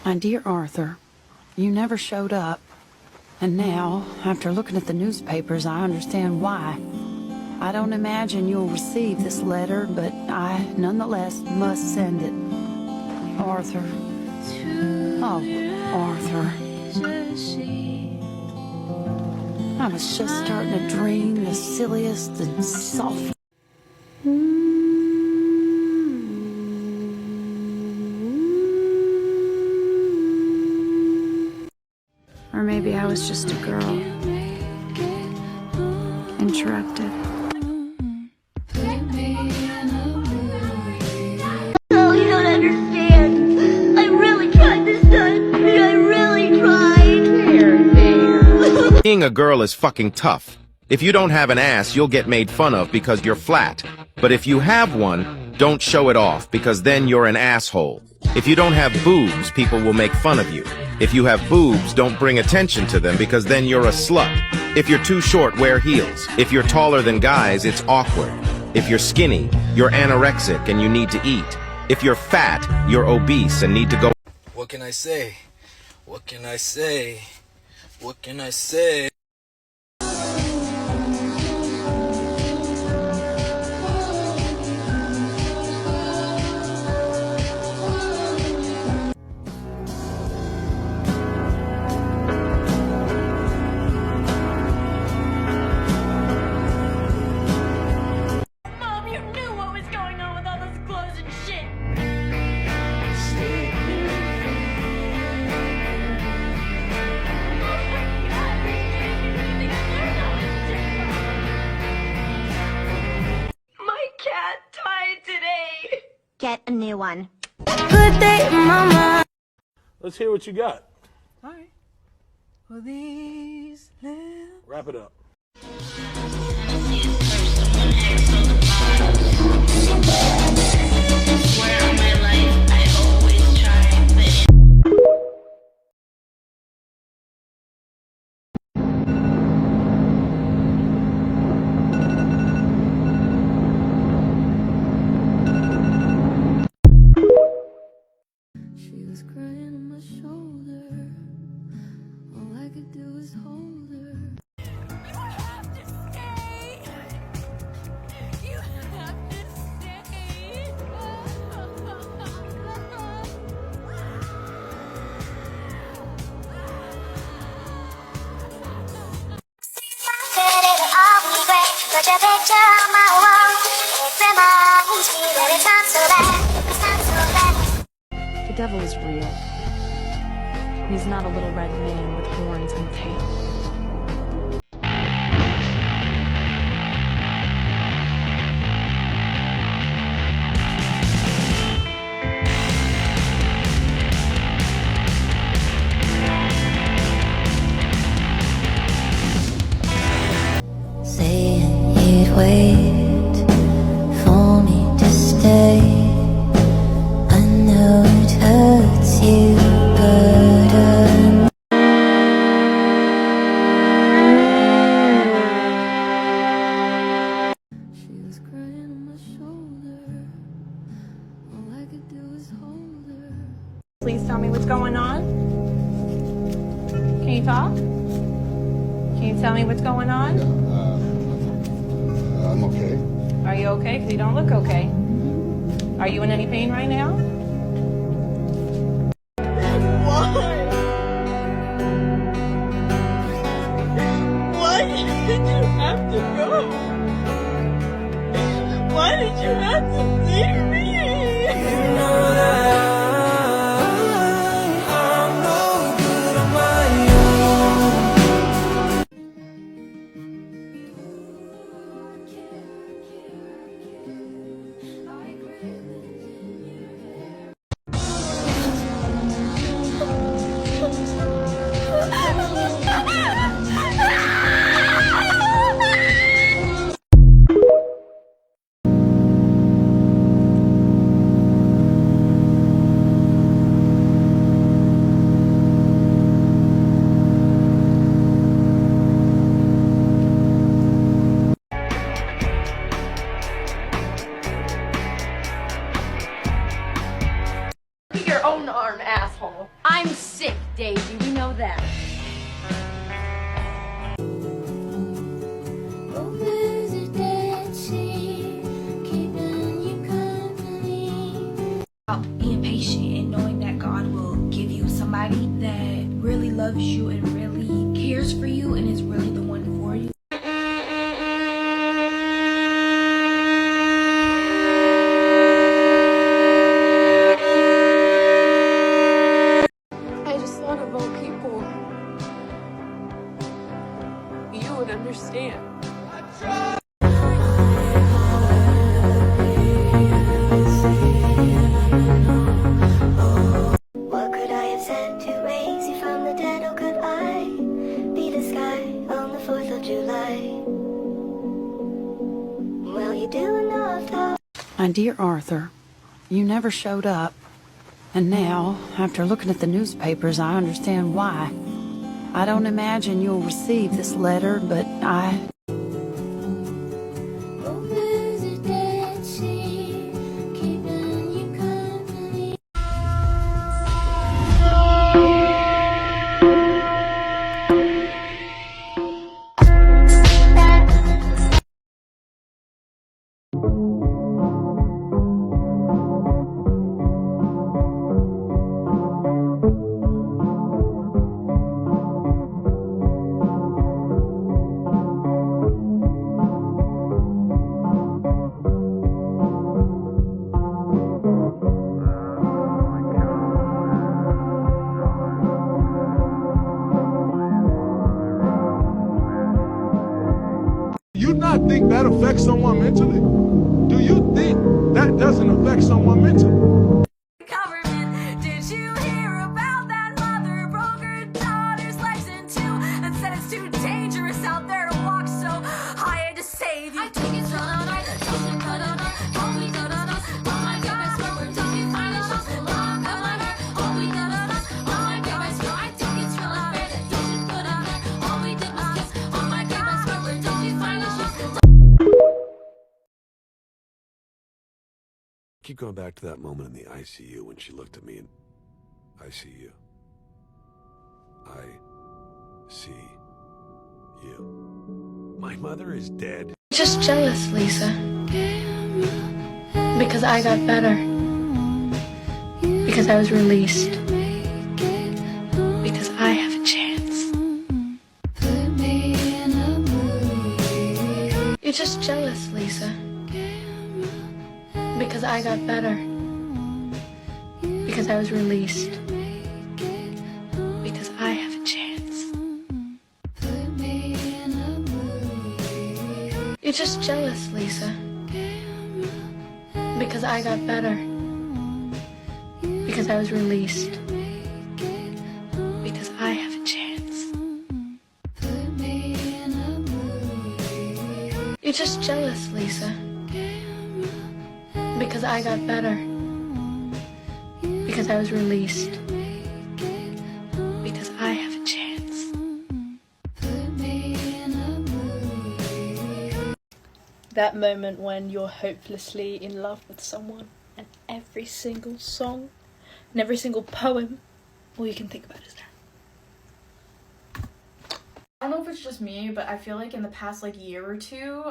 My dear Arthur, you never showed up. And now, after looking at the newspapers, I understand why. I don't imagine you'll receive this letter, but I, nonetheless, must send it. Arthur. Oh, Arthur. I was just starting to dream the silliest and soft. Or maybe I was just a girl. Interrupted. Oh, you don't understand. I really tried this time. I really tried. There. Being a girl is fucking tough. If you don't have an ass, you'll get made fun of because you're flat. But if you have one, don't show it off because then you're an asshole. If you don't have boobs, people will make fun of you. If you have boobs, don't bring attention to them because then you're a slut. If you're too short, wear heels. If you're taller than guys, it's awkward. If you're skinny, you're anorexic and you need to eat. If you're fat, you're obese and need to go. What can I say? What can I say? What can I say? Mom, you knew what was going on with all those clothes and shit. My cat died today. Get a new one. Good day, Mama. Let's hear what you got. All right. Well, these little... Wrap it up. She was crying on my shoulder. All I could do was hold her. You have to stay. You have to stay. 그래도 all regret. Put your picture on my wall. It reminds me that it's not so bad. It's not so bad. The devil is real. He's not a little red man with horns and tail. Saying you'd wait for me to stay. I know it hurts you, but She was crying on my shoulder. All I could do was hold her. Please tell me what's going on. Can you talk? Can you tell me what's going on? I'm okay. Are you okay? Because you don't look okay. Are you in any pain right now? Why did you have to go? Why did you have to leave me? Being patient and knowing that God will give you somebody that really loves you and really cares for you and is really the one for you. I just thought about people. You would understand. What could I have said to raise you from the dead? Or could I be the sky on the 4th of July? Well, you do enough to... My dear Arthur, you never showed up. And now, after looking at the newspapers, I understand why. I don't imagine you'll receive this letter, but I... You not think that affects someone mentally? Do you think that doesn't affect someone mentally? Government, did you hear about that mother broke her daughter's legs in two and said it's too dangerous out there to walk, so I had to save you. I think it's Keep going back to that moment in the ICU when she looked at me and I see you. I see you. My mother is dead. Just jealous, Lisa. Because I got better. Because I was released. Because I have a chance. You're just jealous, Lisa. Because I got better. Because I was released. Because I have a chance. You're just jealous, Lisa. Because I got better. Because I was released. Because I have a chance. You're just jealous, Lisa. Because I got better. Because I was released. Because I have a chance. That moment when you're hopelessly in love with someone and every single song and every single poem, all you can think about is that. I don't know if it's just me, but I feel like in the past year or two,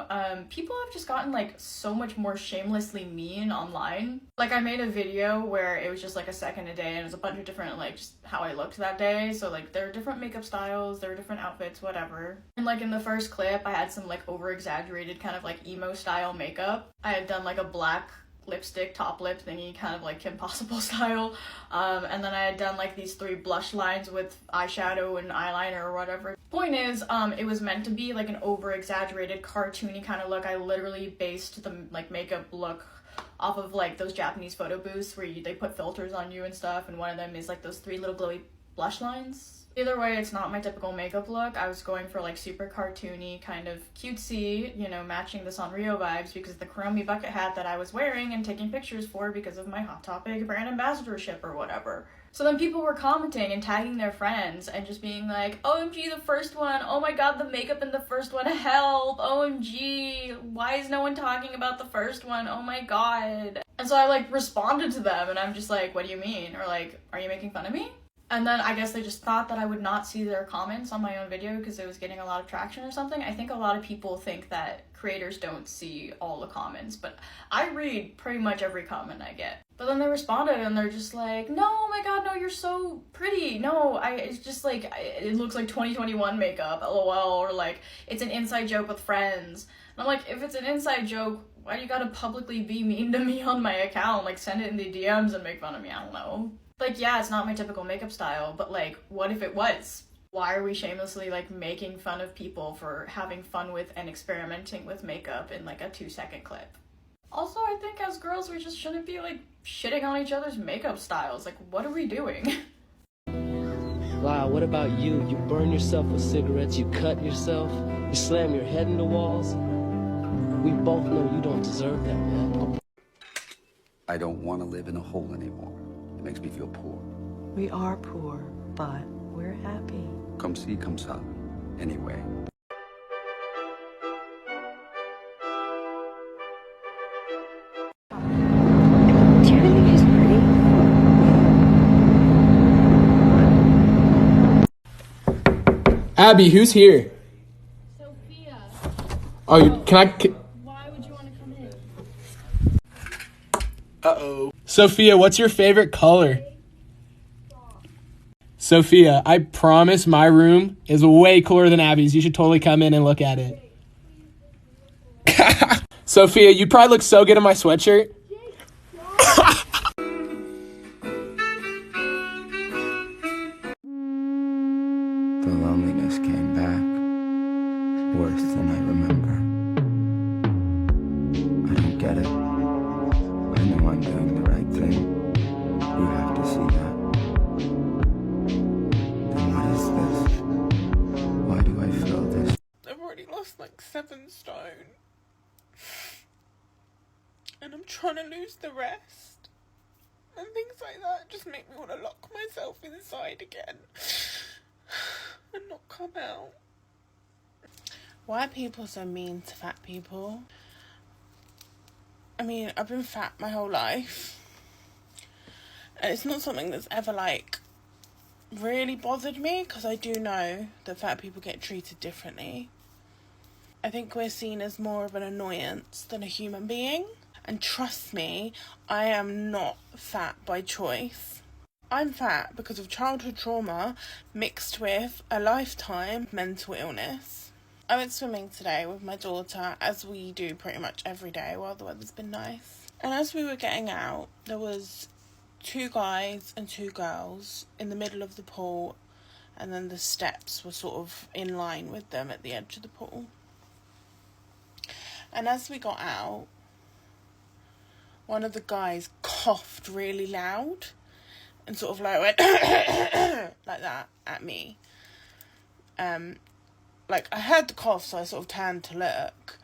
people have just gotten so much more shamelessly mean online. I made a video where it was just a second a day and it was a bunch of different just how I looked that day. So there are different makeup styles, there are different outfits, whatever. And in the first clip, I had some over exaggerated kind of emo style makeup. I had done a black lipstick top lip thingy, kind of Kim Possible style, and then I had done these 3 blush lines with eyeshadow and eyeliner or whatever. Point is, it was meant to be an over exaggerated cartoony kind of look. I literally based the makeup look off of those Japanese photo booths where they put filters on you and stuff, and one of them is those 3 little glowy blush lines. Either way, it's not my typical makeup look. I was going for super cartoony, kind of cutesy, matching the Sanrio vibes because the Chromie bucket hat that I was wearing and taking pictures for because of my Hot Topic brand ambassadorship or whatever. So then people were commenting and tagging their friends and just being like, OMG, the first one, oh my god, the makeup in the first one, help, OMG, why is no one talking about the first one, oh my god. And so I responded to them and I'm just like, what do you mean? Or are you making fun of me? And then I guess they just thought that I would not see their comments on my own video because it was getting a lot of traction or something. I think a lot of people think that creators don't see all the comments, but I read pretty much every comment I get. But then they responded and they're just like, no, oh my god, no, you're so pretty. No, it's just like, it looks like 2021 makeup, lol, or like, it's an inside joke with friends. And I'm like, if it's an inside joke, why do you gotta publicly be mean to me on my account? Like, send it in the DMs and make fun of me, I don't know. Like, yeah, it's not my typical makeup style, but like, what if it was? Why are we shamelessly like making fun of people for having fun with and experimenting with makeup in like a 2-second clip? Also, I think as girls, we just shouldn't be like shitting on each other's makeup styles. Like, what are we doing? Wow, what about you? You burn yourself with cigarettes, you cut yourself, you slam your head into walls. We both know you don't deserve that, man. I don't want to live in a hole anymore. It makes me feel poor. We are poor, but we're happy. Come see, come ça. Anyway. Do you really think she's pretty? Abby, who's here? Sophia. Oh, can I... Why would you want to come in? Uh-oh. Sophia, what's your favorite color? Sophia, I promise my room is way cooler than Abby's. You should totally come in and look at it. Sophia, you probably look so good in my sweatshirt. The loneliness came back, worse than I remember. I don't get it. I know I'm doing the right thing. You have to see that. Then what is this? Why do I feel this? I've already lost like 7 stone. And I'm trying to lose the rest. And things like that just make me want to lock myself inside again. And not come out. Why are people so mean to fat people? I mean, I've been fat my whole life. And it's not something that's ever like really bothered me, because I do know that fat people get treated differently. I think we're seen as more of an annoyance than a human being. And trust me, I am not fat by choice. I'm fat because of childhood trauma mixed with a lifetime mental illness. I went swimming today with my daughter, as we do pretty much every day while the weather's been nice. And as we were getting out, there was 2 guys and 2 girls in the middle of the pool, and then the steps were sort of in line with them at the edge of the pool. And as we got out, one of the guys coughed really loud and sort of like went like that at me. Like, I heard the cough, so I sort of turned to look,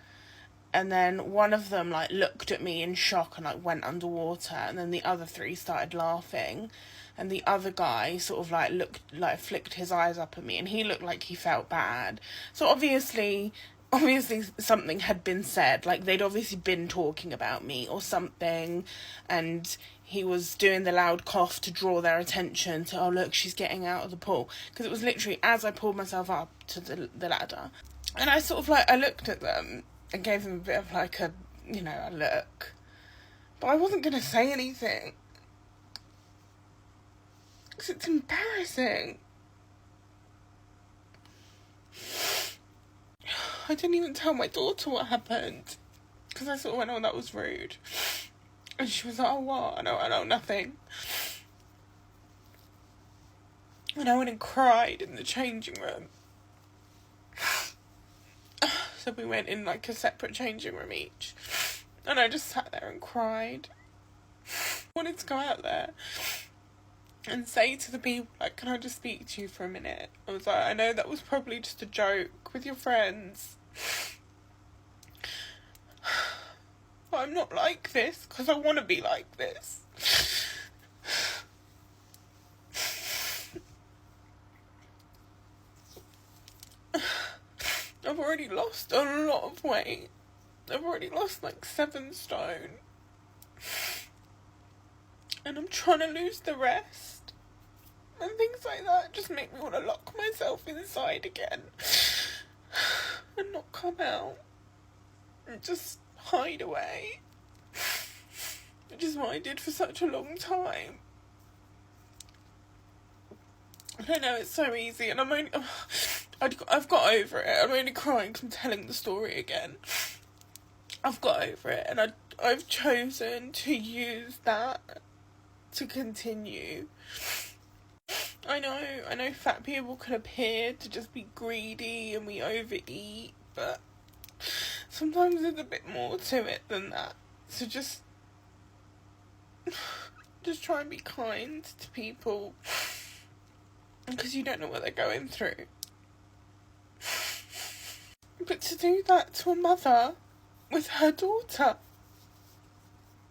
and then one of them like looked at me in shock and like went underwater, and then the other 3 started laughing, and the other guy sort of like flicked his eyes up at me, and he looked like he felt bad. So obviously something had been said, like they'd obviously been talking about me or something, and he was doing the loud cough to draw their attention to, oh look, she's getting out of the pool, because it was literally as I pulled myself up to the ladder, and I sort of like, I looked at them and gave them a bit of like a, you know, a look, but I wasn't going to say anything, because it's embarrassing. I didn't even tell my daughter what happened, because I sort of went, oh, that was rude. And she was like, oh, what? I know nothing. And I went and cried in the changing room. So we went in like a separate changing room each. And I just sat there and cried. I wanted to go out there and say to the people, like, can I just speak to you for a minute? I was like, I know that was probably just a joke with your friends, but I'm not like this because I want to be like this. I've already lost a lot of weight. I've already lost like 7 stone. And I'm trying to lose the rest. And things like that just make me want to lock myself inside again. And not come out. And just hide away. which is what I did for such a long time. I know it's so easy, and I've got over it. I'm only crying because I'm telling the story again. I've got over it, and I've chosen to use that to continue. I know fat people can appear to just be greedy and we overeat, but sometimes there's a bit more to it than that. So just try and be kind to people, because you don't know what they're going through. But to do that to a mother with her daughter,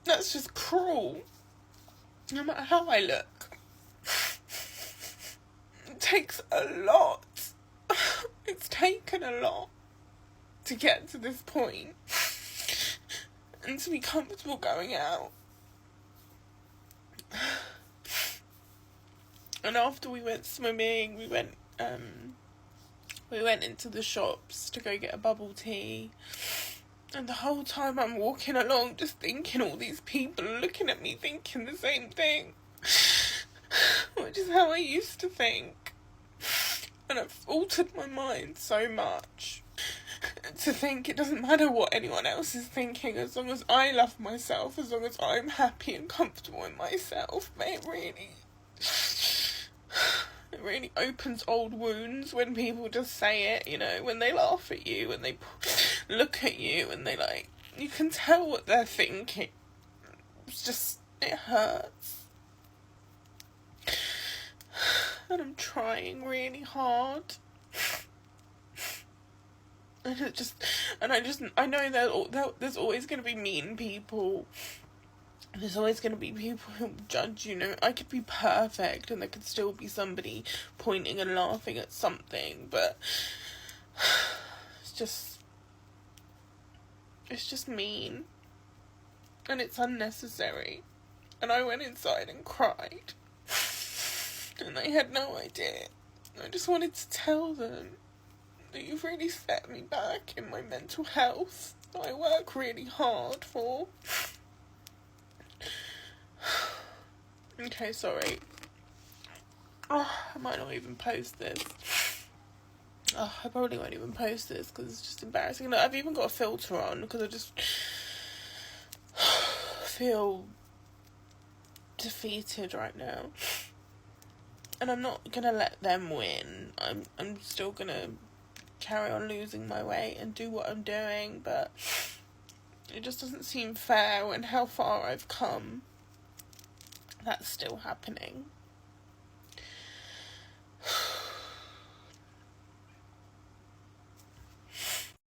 that's just cruel. No matter how I look. It takes a lot. It's taken a lot to get to this point and to be comfortable going out. And after we went swimming, we went into the shops to go get a bubble tea. And the whole time I'm walking along just thinking all these people are looking at me thinking the same thing. Which is how I used to think. And I've altered my mind so much to think it doesn't matter what anyone else is thinking, as long as I love myself, as long as I'm happy and comfortable in myself. But it really opens old wounds when people just say it, you know, when they laugh at you, when they look at you, and they you can tell what they're thinking. It's just, it hurts. And I'm trying really hard. I know there's always going to be mean people. There's always going to be people who judge, you know. I could be perfect and there could still be somebody pointing and laughing at something, but it's just mean. And it's unnecessary. And I went inside and cried. And I had no idea. I just wanted to tell them that you've really set me back in my mental health that I work really hard for. Okay, sorry. Oh, I might not even post this. Oh, I probably won't even post this because it's just embarrassing. Look, I've even got a filter on because I just feel defeated right now. And I'm not going to let them win. I'm still going to carry on losing my weight and do what I'm doing, but it just doesn't seem fair when how far I've come. That's still happening.